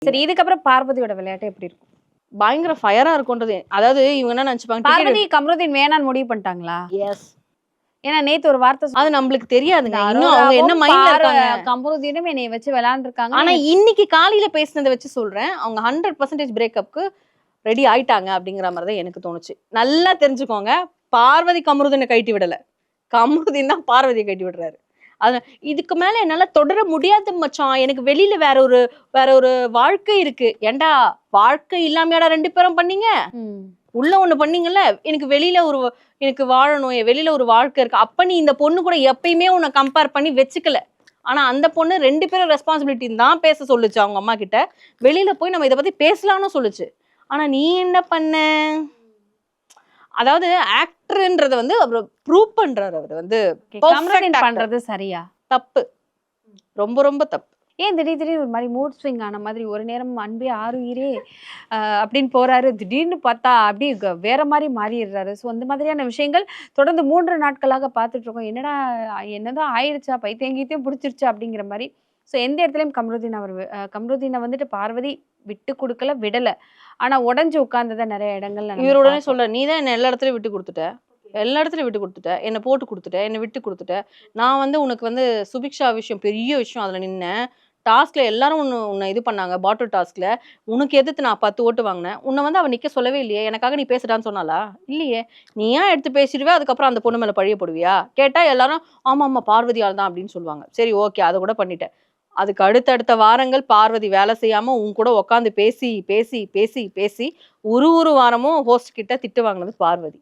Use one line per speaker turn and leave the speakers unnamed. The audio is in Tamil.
சரி, இதுக்கப்புறம் பார்வதியோட விளையாட்டு எப்படி இருக்கும்?
பயங்கர ஃபயரா இருக்கும்ன்றது. அதாவது இவங்க என்ன நினைச்சுப்பாங்க,
பார்வதி கமருதீன் வேணான்னு முடிவு பண்ணிட்டாங்களா?
எஸ்.
ஏன்னா நேத்து ஒரு வார்த்தை
அது நம்மளுக்கு தெரியாதுங்க. இன்னும் அவங்க என்ன மைண்ட்ல இருக்காங்க.
கமருதீனும் என்னைய வச்சு விளையாண்டுருக்காங்க.
ஆனா இன்னைக்கு காலையில பேசினதை வச்சு சொல்றேன், அவங்க 100% பிரேக்கப்க்கு ரெடி ஆயிட்டாங்க அப்படிங்கிற மாதிரி தான் எனக்கு தோணுச்சு. நல்லா தெரிஞ்சுக்கோங்க, பார்வதி கமருதீனை கழட்டி விடல, கமருதீன் தான் பார்வதியை கழட்டி விடுறாரு. அது இதுக்கு மேல என்னால தொடர முடியாது மச்சான், எனக்கு வெளியில வேற ஒரு வாழ்க்கை இருக்கு. ஏண்டா வாழ்க்கை இல்லாமையாடா 2 பேரும் பண்ணீங்க? உள்ள ஒண்ணு பண்ணீங்கல்ல, எனக்கு வெளியில எனக்கு வாழணும், வெளியில ஒரு வாழ்க்கை இருக்கு. அப்ப நீ இந்த பொண்ணு கூட எப்பயுமே உன்னை கம்பேர் பண்ணி வச்சுக்கல. ஆனா அந்த பொண்ணு 2 பேரும் ரெஸ்பான்சிபிலிட்டி தான் பேச சொல்லுச்சு அவங்க அம்மா கிட்ட. வெளியில போய் நம்ம இதை பத்தி பேசலாம்னு சொல்லுச்சு. ஆனா நீ என்ன பண்ண? அதாவது ஆக்டர்ன்றத வந்து அவர் ப்ரூவ் பண்றாரு. அவர் வந்து
பண்றது சரியா?
தப்பு, ரொம்ப ரொம்ப தப்பு.
ஏன் திடீர்னு ஒரு மாதிரி மூட் ஸ்விங் ஆன மாதிரி, ஒரு நேரம் அன்பே ஆறுயிரே அப்படின்னு போறாரு, திடீர்னு பார்த்தா அப்படியே வேற மாதிரி மாறிடுறாரு. ஸோ அந்த மாதிரியான விஷயங்கள் தொடர்ந்து 3 நாட்களாக பார்த்துட்டு இருக்கோம். என்னதான் ஆயிடுச்சா, பைத்தியங்கீத்தையும் பிடிச்சிருச்சா அப்படிங்கிற மாதிரி. ஸோ எந்த இடத்துலையும் கமருதீனை வந்துட்டு பார்வதி விட்டு கொடுக்கல, விடல. ஆனா உடஞ்சு உட்கார்ந்ததை நிறைய இடங்கள்ல
இவருடனே சொல்ல, நீ தான் என்ன எல்லா இடத்துலயும் விட்டு கொடுத்துட்ட, எல்லா இடத்துலயும் விட்டு கொடுத்துட்ட, என்னை போட்டு கொடுத்துட்ட, என்னை விட்டு கொடுத்துட்ட. நான் வந்து உனக்கு வந்து சுபிக்ஷா விஷயம் பெரிய விஷயம், அதுல நின்னேன். டாஸ்க்ல எல்லாரும் உன்னை இது பண்ணாங்க, பாட்டில் டாஸ்க்ல உனக்கு எதிர்த்து நான் 10 ஓட்டு வாங்கினேன். உன்னை வந்து அவ நிக்க சொல்லவே இல்லையே, எனக்காக நீ பேசுடான்னு சொன்னாலா? இல்லையே. நீயா எடுத்து பேசிடுவே, அதுக்கப்புறம் அந்த பொண்ணு மேல பழிய போடுவியா? கேட்டா எல்லாரும் ஆமா ஆமா பார்வதியால் தான் அப்படின்னு சொல்லுவாங்க. சரி ஓகே, அதை கூட பண்ணிட்டேன். அதுக்கு அடுத்தடுத்த வாரங்கள் பார்வதி வேலை செய்யாம உன் கூட உட்காந்து பேசி பேசி பேசி பேசி ஒரு வாரமும் ஹோஸ்ட் கிட்ட திட்டு வாங்கினது பார்வதி.